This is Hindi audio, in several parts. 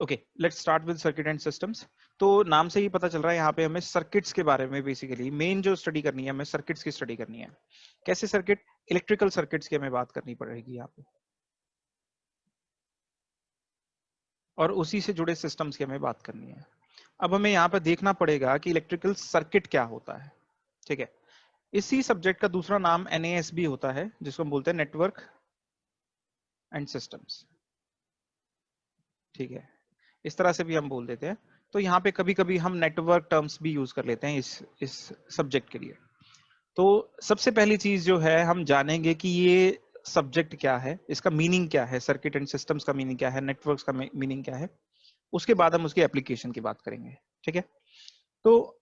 Okay, let's start with circuit and systems. तो नाम से ही पता चल रहा है यहाँ पे हमें सर्किट्स के बारे में बेसिकली मेन जो स्टडी करनी है, हमें सर्किट्स की स्टडी करनी है। कैसे सर्किट? इलेक्ट्रिकल सर्किट्स की हमें बात करनी पड़ेगी यहाँ पे, और उसी से जुड़े सिस्टम्स की हमें बात करनी है। अब हमें यहाँ पर देखना पड़ेगा कि इलेक्ट्रिकल सर्किट क्या होता है। ठीक है, इसी सब्जेक्ट का दूसरा नाम NAS भी होता है, जिसको हम बोलते हैं नेटवर्क एंड सिस्टम्स। ठीक है, इस तरह से भी हम बोल देते हैं। तो यहाँ पे कभी कभी हम नेटवर्क टर्म्स भी यूज कर लेते हैं इस सब्जेक्ट के लिए। तो सबसे पहली चीज जो है, हम जानेंगे कि ये सब्जेक्ट क्या है, इसका मीनिंग क्या है, सर्किट एंड सिस्टम्स का मीनिंग क्या है, नेटवर्क्स का मीनिंग क्या है। उसके बाद हम उसकी एप्लीकेशन की बात करेंगे। ठीक है, तो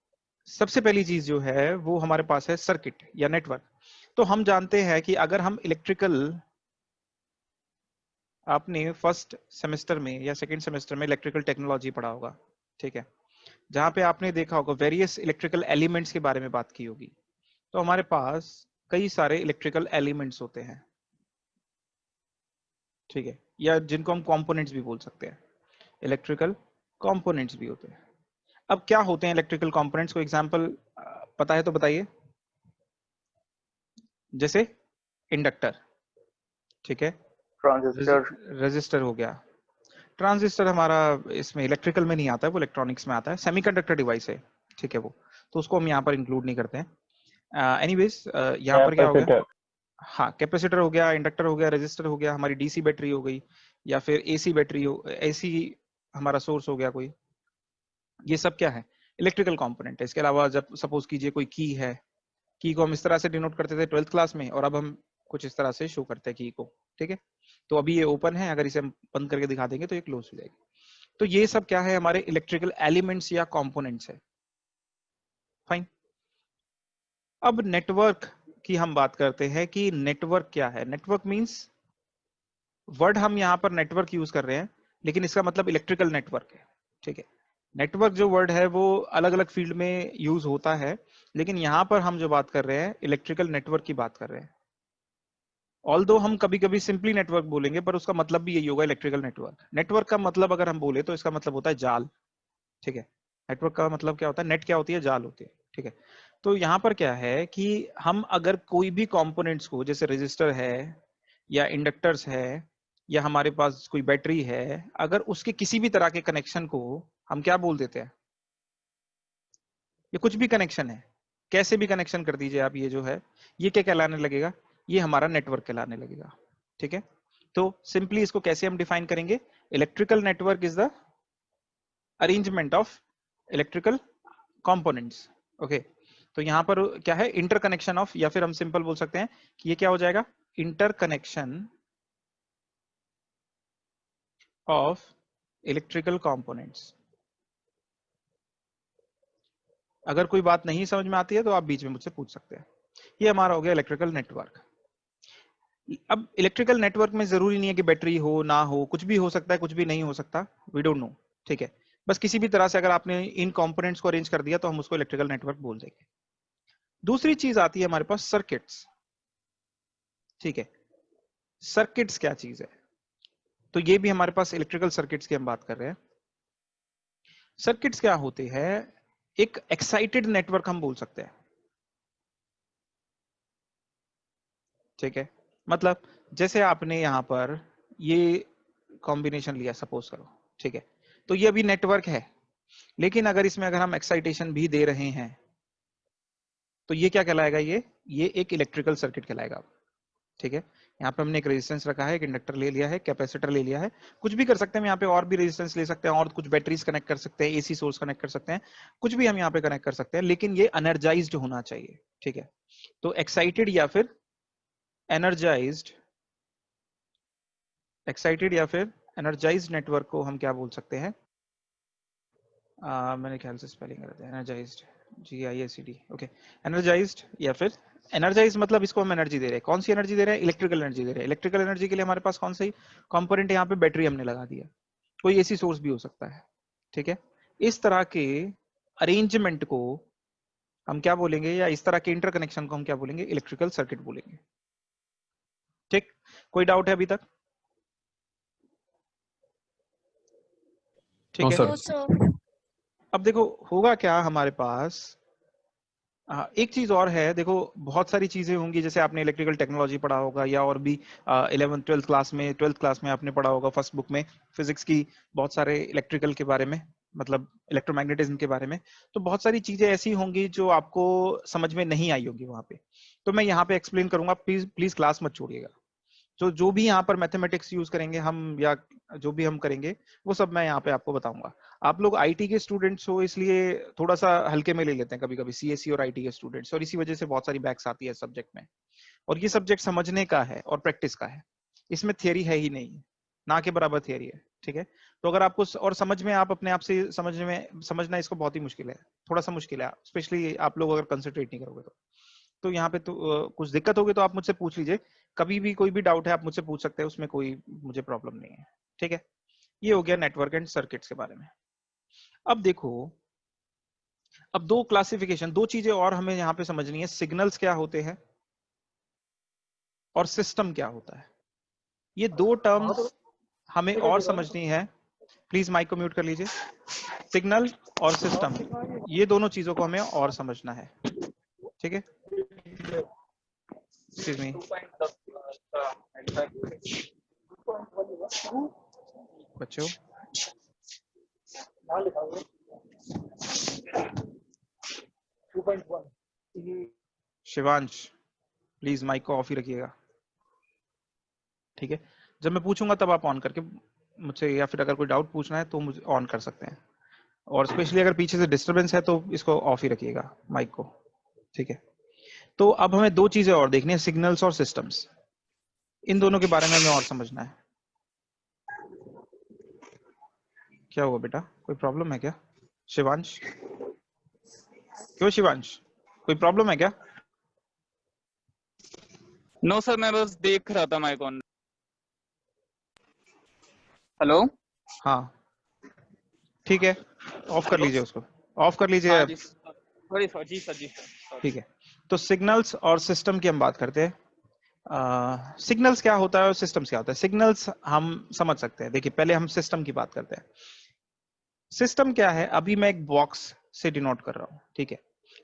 सबसे पहली चीज जो है वो हमारे पास है सर्किट या नेटवर्क। तो हम जानते हैं कि अगर हम इलेक्ट्रिकल, आपने फर्स्ट सेमेस्टर में या सेकंड सेमेस्टर में इलेक्ट्रिकल टेक्नोलॉजी पढ़ा होगा। ठीक है, जहां पे आपने देखा होगा वेरियस इलेक्ट्रिकल एलिमेंट्स के बारे में बात की होगी। तो हमारे पास कई सारे इलेक्ट्रिकल एलिमेंट्स होते हैं। ठीक है, या जिनको हम कंपोनेंट्स भी बोल सकते हैं, इलेक्ट्रिकल कंपोनेंट्स भी होते हैं। अब क्या होते हैं इलेक्ट्रिकल कंपोनेंट्स? को एग्जांपल पता है तो बताइए। जैसे इंडक्टर, ठीक है, ट्रांजिस्टर, रेजिस्टर हो गया। ट्रांजिस्टर हमारा इसमें इलेक्ट्रिकल में नहीं आता है, वो इलेक्ट्रॉनिक्स में आता है, सेमीकंडक्टर डिवाइस है। ठीक है, वो तो उसको हम यहाँ पर इंक्लूड नहीं करते हैं। एनीवेज, यहाँ पर क्या हो गया? कैपेसिटर। हाँ, कैपेसिटर हो गया, इंडक्टर हो गया, रेजिस्टर हो गया, हमारी डीसी बैटरी हो गई, या फिर एसी बैटरी हो, एसी हमारा सोर्स हो गया कोई। ये सब क्या है? इलेक्ट्रिकल कंपोनेंट है। इसके अलावा जब सपोज कीजिए कोई की है, की को हम इस तरह से डिनोट करते थे 12th क्लास में, और अब हम कुछ इस तरह से शो करते हैं की को। ठीक है, तो अभी ये ओपन है, अगर इसे हम बंद करके दिखा देंगे तो ये क्लोज हो जाएगी। तो ये सब क्या है? हमारे इलेक्ट्रिकल एलिमेंट्स या कंपोनेंट्स है। फाइन। अब नेटवर्क की हम बात करते हैं कि नेटवर्क क्या है। नेटवर्क मींस, वर्ड हम यहाँ पर नेटवर्क यूज कर रहे हैं, लेकिन इसका मतलब इलेक्ट्रिकल नेटवर्क है। ठीक है, नेटवर्क जो वर्ड है वो अलग अलग फील्ड में यूज होता है, लेकिन यहाँ पर हम जो बात कर रहे हैं इलेक्ट्रिकल नेटवर्क की बात कर रहे हैं। ऑल्दो हम कभी कभी सिंपली नेटवर्क बोलेंगे, पर उसका मतलब भी यही होगा, इलेक्ट्रिकल नेटवर्क। नेटवर्क का मतलब अगर हम बोले तो इसका मतलब होता है जाल। ठीक है, नेटवर्क का मतलब क्या होता है? नेट क्या होती है? जाल होती है। ठीक है, तो यहाँ पर क्या है कि हम अगर कोई भी कंपोनेंट्स को, जैसे रेजिस्टर है या इंडक्टर्स है या हमारे पास कोई बैटरी है, अगर उसके किसी भी तरह के कनेक्शन को हम क्या बोल देते हैं? ये कुछ भी कनेक्शन है, कैसे भी कनेक्शन कर दीजिए आप, ये जो है ये क्या कहलाने लगेगा? ये हमारा नेटवर्क कहलाने लगेगा। ठीक है, तो सिंपली इसको कैसे हम डिफाइन करेंगे? Electrical network is the arrangement of electrical components. Okay, तो यहां पर क्या है? इंटरकनेक्शन ऑफ, या फिर हम सिंपल बोल सकते हैं कि ये क्या हो जाएगा? Interconnection of electrical components. अगर कोई बात नहीं समझ में आती है तो आप बीच में मुझसे पूछ सकते हैं। ये हमारा हो गया इलेक्ट्रिकल नेटवर्क। अब इलेक्ट्रिकल नेटवर्क में जरूरी नहीं है कि बैटरी हो ना हो, कुछ भी हो सकता है, कुछ भी नहीं हो सकता, वी डोंट नो। ठीक है, बस किसी भी तरह से अगर आपने इन कंपोनेंट्स को अरेंज कर दिया तो हम उसको इलेक्ट्रिकल नेटवर्क बोल देंगे। दूसरी चीज आती है हमारे पास सर्किट्स। ठीक है, सर्किट्स क्या चीज है? तो ये भी हमारे पास इलेक्ट्रिकल सर्किट्स की हम बात कर रहे हैं। सर्किट्स क्या होते हैं? एक एक्साइटेड नेटवर्क हम बोल सकते हैं। ठीक है, मतलब जैसे आपने यहां पर ये कॉम्बिनेशन लिया सपोज करो। ठीक है, तो ये अभी नेटवर्क है, लेकिन अगर इसमें अगर हम एक्साइटेशन भी दे रहे हैं तो ये क्या कहलाएगा? ये एक इलेक्ट्रिकल सर्किट कहलाएगा। ठीक है, यहाँ पे हमने एक रेजिस्टेंस रखा है, एक इंडक्टर ले लिया है, कैपेसिटर ले लिया है, कुछ भी कर सकते हैं हम यहाँ पे, और भी रेजिस्टेंस ले सकते हैं, और कुछ बैटरीज कनेक्ट कर सकते हैं, एसी सोर्स कनेक्ट कर सकते हैं, कुछ भी हम यहाँ पे कनेक्ट कर सकते हैं, लेकिन ये एनर्जाइज्ड होना चाहिए। ठीक है, तो एक्साइटेड या फिर एनर्जाइज्ड, एक्साइटेड या फिर एनर्जाइज्ड नेटवर्क को हम क्या बोल सकते हैं? मेरे ख्याल से स्पेलिंग गलत है, एनर्जाइज्ड, GIACD। ओके, एनर्जाइज्ड या फिर एनर्जाइज, मतलब इसको हम एनर्जी दे रहे हैं। कौन सी एनर्जी दे रहे हैं? इलेक्ट्रिकल एनर्जी दे रहे हैं। इलेक्ट्रिकल एनर्जी के लिए हमारे पास कौन सी कंपोनेंट? यहाँ पे बैटरी हमने लगा दिया, कोई एसी सोर्स भी हो सकता है। ठीक है, इस तरह के अरेंजमेंट को हम क्या बोलेंगे, या इस तरह के इंटरकनेक्शन को हम क्या बोलेंगे? इलेक्ट्रिकल सर्किट बोलेंगे। ठीक, कोई डाउट है अभी तक? ठीक है। No sir. अब देखो होगा क्या हमारे पास, एक चीज और है, देखो बहुत सारी चीजें होंगी, जैसे आपने इलेक्ट्रिकल टेक्नोलॉजी पढ़ा होगा या और भी 12th क्लास में आपने पढ़ा होगा फर्स्ट बुक में फिजिक्स की, बहुत सारे इलेक्ट्रिकल के बारे में, मतलब इलेक्ट्रोमैग्नेटिज्म के बारे में। तो बहुत सारी चीजें ऐसी होंगी जो आपको समझ में नहीं आई होगी वहां पे, तो मैं यहाँ पे एक्सप्लेन करूंगा, प्लीज प्लीज क्लास मत छोड़िएगा। तो जो भी यहाँ पर मैथमेटिक्स यूज करेंगे हम, या जो भी हम करेंगे वो सब मैं यहाँ पे आपको बताऊंगा। आप लोग आईटी के स्टूडेंट्स हो इसलिए थोड़ा सा हल्के में ले लेते हैं कभी कभी सीएससी और आईटी के स्टूडेंट्स, और इसी वजह से बहुत सारी बैक्स आती है सब्जेक्ट में। और ये सब्जेक्ट समझने का है और प्रैक्टिस का है, इसमें थियरी है ही नहीं, ना के बराबर थियरी है। ठीक है, तो अगर आपको और समझ में, आप अपने आप से समझना इसको बहुत ही मुश्किल है, थोड़ा सा मुश्किल है, स्पेशली आप लोग अगर कंसंट्रेट नहीं करोगे तो यहाँ पे तो कुछ दिक्कत होगी तो आप मुझसे पूछ लीजिए, कभी भी कोई भी डाउट है आप मुझसे पूछ सकते हैं, उसमें कोई मुझे प्रॉब्लम नहीं है। ठीक है, ये हो गया नेटवर्क एंड सर्किट्स के बारे में। अब देखो, अब दो क्लासिफिकेशन, दो चीजें और हमें यहाँ पे समझनी है, सिग्नल्स क्या होते हैं और सिस्टम क्या होता है। ये दो टर्म्स हमें और समझनी है, प्लीज माइक को म्यूट कर लीजिए। सिग्नल और सिस्टम, ये दोनों चीजों को हमें और समझना है। ठीक है, एक्सक्यूज मी बच्चों, शिवांश प्लीज माइक को ऑफ ही रखिएगा। ठीक है, जब मैं पूछूंगा तब आप ऑन करके मुझसे, या फिर अगर कोई डाउट पूछना है तो मुझे ऑन कर सकते हैं, और स्पेशली अगर पीछे से डिस्टरबेंस है तो इसको ऑफ ही रखिएगा माइक को। ठीक है, तो अब हमें दो चीजें और देखनी है, सिग्नल्स और सिस्टम्स, इन दोनों के बारे में हमें और समझना है। क्या हुआ बेटा, कोई प्रॉब्लम है क्या शिवांश? क्यों शिवांश, कोई प्रॉब्लम है क्या? नो सर, मैं बस देख रहा था माइक ऑन। हेलो, हाँ ठीक है, ऑफ कर लीजिए उसको, ऑफ कर लीजिए। हाँ जी सॉरी सर, जी सर, जी सर। ठीक है, तो सिग्नल्स और सिस्टम की हम बात करते हैं। सिग्नल्स क्या होता है और सिस्टम्स क्या होता है। सिग्नल्स हम समझ सकते हैं, देखिए पहले हम सिस्टम की बात करते हैं। सिस्टम क्या है, अभी मैं एक बॉक्स से डिनोट कर रहा हूं। ठीक है,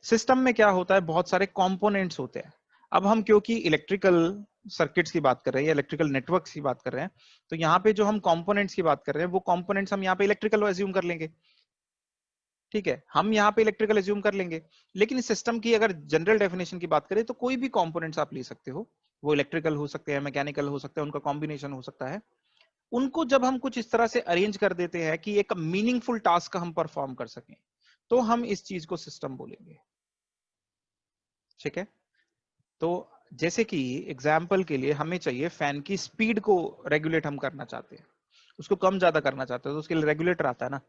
सिस्टम में क्या होता है, बहुत सारे कंपोनेंट्स होते हैं। अब हम क्योंकि इलेक्ट्रिकल सर्किट्स की बात कर रहे हैं या इलेक्ट्रिकल नेटवर्क्स की बात कर रहे हैं, तो यहाँ पे जो हम कंपोनेंट्स की बात कर रहे हैं वो कंपोनेंट्स हम यहाँ पे इलेक्ट्रिकल एज्यूम कर लेंगे। ठीक है, हम यहाँ पे इलेक्ट्रिकल एज्यूम कर लेंगे, लेकिन सिस्टम की अगर जनरल डेफिनेशन की बात करें तो कोई भी कंपोनेंट्स आप ले सकते हो, वो इलेक्ट्रिकल हो सकते हैं, मैकेनिकल हो सकते हैं, उनका कॉम्बिनेशन हो सकता है। उनको जब हम कुछ इस तरह से अरेंज कर देते हैं कि एक मीनिंगफुल टास्क हम परफॉर्म कर सकें, तो हम इस चीज को सिस्टम बोलेंगे। ठीक है, तो जैसे कि एग्जाम्पल के लिए हमें चाहिए फैन की स्पीड को रेगुलेट हम करना चाहते हैं, उसको कम ज्यादा करना चाहते हैं, तो उसके लिए रेगुलेटर आता है ना।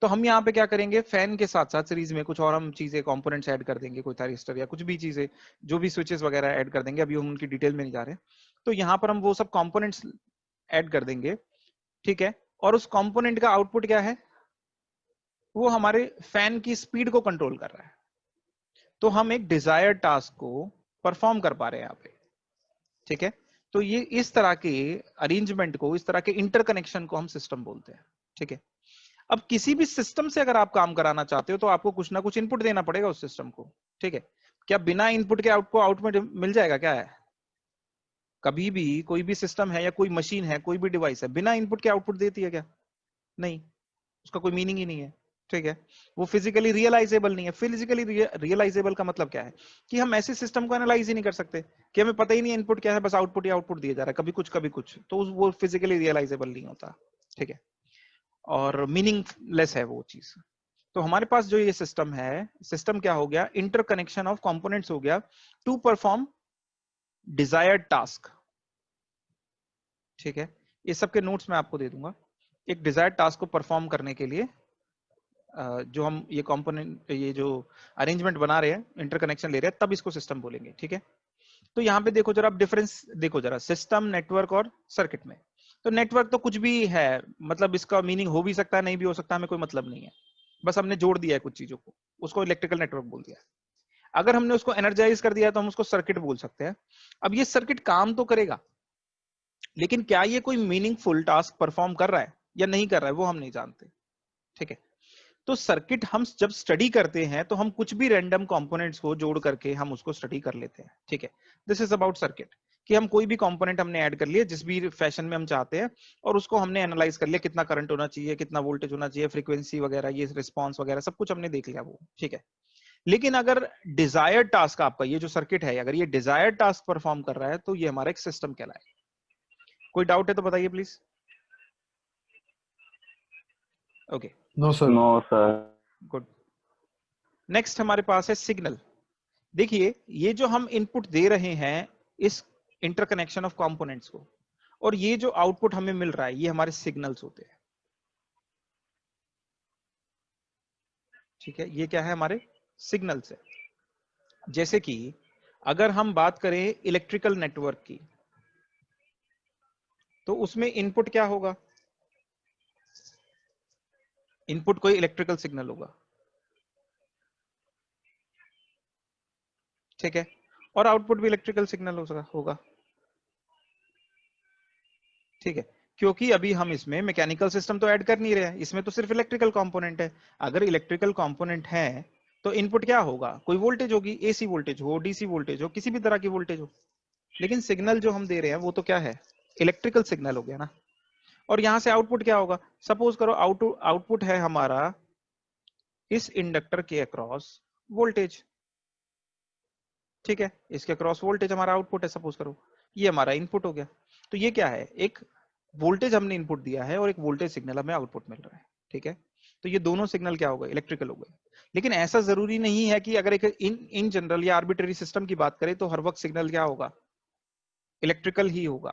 तो हम यहाँ पे क्या करेंगे, फैन के साथ साथ सीरीज में कुछ और हम चीजें कंपोनेंट्स ऐड कर देंगे, कोई थारिस्टर या कुछ भी चीजें, जो भी स्विचेस वगैरह ऐड कर देंगे, अभी हम उनकी डिटेल में नहीं जा रहे। तो यहाँ पर हम वो सब कंपोनेंट्स ऐड कर देंगे। ठीक है, और उस कंपोनेंट का आउटपुट क्या है, वो हमारे फैन की स्पीड को कंट्रोल कर रहा है। तो हम एक डिजायर्ड टास्क को परफॉर्म कर पा रहे हैं यहाँ पे। ठीक है, तो ये इस तरह के अरेंजमेंट को, इस तरह के इंटरकनेक्शन को हम सिस्टम बोलते हैं। ठीक है, अब किसी भी सिस्टम से अगर आप काम कराना चाहते हो तो आपको कुछ ना कुछ इनपुट देना पड़ेगा उस सिस्टम को। ठीक है, क्या बिना इनपुट के आपको आउटपुट मिल जाएगा क्या? है कभी भी कोई भी सिस्टम है या कोई मशीन है, कोई भी डिवाइस है, बिना इनपुट के आउटपुट देती है क्या? नहीं, उसका कोई मीनिंग ही नहीं है। ठीक है, वो फिजिकली रियलाइजेबल नहीं है। फिजिकली रियलाइजेबल का मतलब क्या है, कि हम ऐसे सिस्टम को एनालाइज ही नहीं कर सकते, कि हमें पता ही नहीं इनपुट क्या है, बस आउटपुट ही आउटपुट दिया जा रहा है, कभी कुछ कभी कुछ, तो वो फिजिकली रियलाइजेबल नहीं होता। ठीक है, और मीनिंगलेस है वो चीज। तो हमारे पास जो ये सिस्टम है, सिस्टम क्या हो गया, इंटरकनेक्शन ऑफ कंपोनेंट्स हो गया टू परफॉर्म डिजायर्ड टास्क। ठीक है, इस सब के नोट्स मैं आपको दे दूंगा। एक डिजायर्ड टास्क को परफॉर्म करने के लिए जो हम ये कंपोनेंट, ये जो अरेंजमेंट बना रहे हैं, इंटरकनेक्शन ले रहे हैं, तब इसको सिस्टम बोलेंगे। ठीक है, तो यहाँ पे देखो जरा, आप डिफरेंस देखो जरा, सिस्टम, नेटवर्क और सर्किट में। तो नेटवर्क तो कुछ भी है, मतलब इसका मीनिंग हो भी सकता है, नहीं भी हो सकता, हमें कोई मतलब नहीं है, बस हमने जोड़ दिया है कुछ चीजों को, उसको इलेक्ट्रिकल नेटवर्क बोल दिया। अगर हमने उसको एनर्जाइज कर दिया तो हम उसको सर्किट बोल सकते हैं। अब ये सर्किट काम तो करेगा, लेकिन क्या ये कोई मीनिंगफुल टास्क परफॉर्म कर रहा है या नहीं कर रहा है, वो हम नहीं जानते। ठीक है। तो सर्किट हम जब स्टडी करते हैं तो हम कुछ भी रैंडम कंपोनेंट्स को जोड़ करके हम उसको स्टडी कर लेते हैं। ठीक है, दिस इज अबाउट सर्किट, कि हम कोई भी कंपोनेंट हमने ऐड कर लिया जिस भी फैशन में हम चाहते हैं, और उसको हमने एनालाइज कर लिया, कितना करंट होना चाहिए, कितना वोल्टेज होना चाहिए, फ्रीक्वेंसी वगैरह, ये रिस्पॉन्स वगैरह सब कुछ हमने देख लिया वो। ठीक है, लेकिन अगर डिजायर्ड टास्क आपका ये जो सर्किट है, अगर ये डिजायर्ड टास्क परफॉर्म कर रहा है तो ये हमारा एक सिस्टम कहलाएगा। कोई डाउट है तो बताइए please. Okay, no sir. No sir. Good. Next हमारे पास है सिग्नल। देखिए, ये जो हम इनपुट दे रहे हैं इस इंटरकनेक्शन ऑफ कंपोनेंट्स को, और ये जो आउटपुट हमें मिल रहा है, ये हमारे सिग्नल्स होते हैं। ठीक है, ये क्या है, हमारे सिग्नल्स है। जैसे कि अगर हम बात करें इलेक्ट्रिकल नेटवर्क की, तो उसमें इनपुट क्या होगा, इनपुट कोई इलेक्ट्रिकल सिग्नल होगा। ठीक है, और आउटपुट भी इलेक्ट्रिकल सिग्नल होगा। ठीक है, क्योंकि अभी हम इसमें मैकेनिकल सिस्टम तो ऐड कर नहीं रहे हैं, इसमें तो सिर्फ इलेक्ट्रिकल कंपोनेंट है। अगर इलेक्ट्रिकल कंपोनेंट है तो इनपुट क्या होगा, कोई वोल्टेज होगी, एसी वोल्टेज हो, डीसी वोल्टेज हो, किसी भी तरह की वोल्टेज हो। लेकिन सिग्नल जो हम दे रहे हैं वो तो क्या है, इलेक्ट्रिकल सिग्नल हो गया ना। और यहां से आउटपुट क्या होगा, सपोज करो आउटपुट है हमारा इस इंडक्टर के अक्रॉस वोल्टेज। ठीक है, इसके अक्रॉस वोल्टेज हमारा आउटपुट है, सपोज करो ये हमारा इनपुट हो गया। तो ये क्या है, एक वोल्टेज हमने इनपुट दिया है और एक वोल्टेज सिग्नल हमें आउटपुट मिल रहा है। ठीक है, तो ये दोनों सिग्नल क्या हो गए, इलेक्ट्रिकल हो गए। लेकिन ऐसा जरूरी नहीं है कि अगर एक इन जनरल या आर्बिट्ररी सिस्टम की बात करें तो हर वक्त सिग्नल क्या होगा, इलेक्ट्रिकल ही होगा।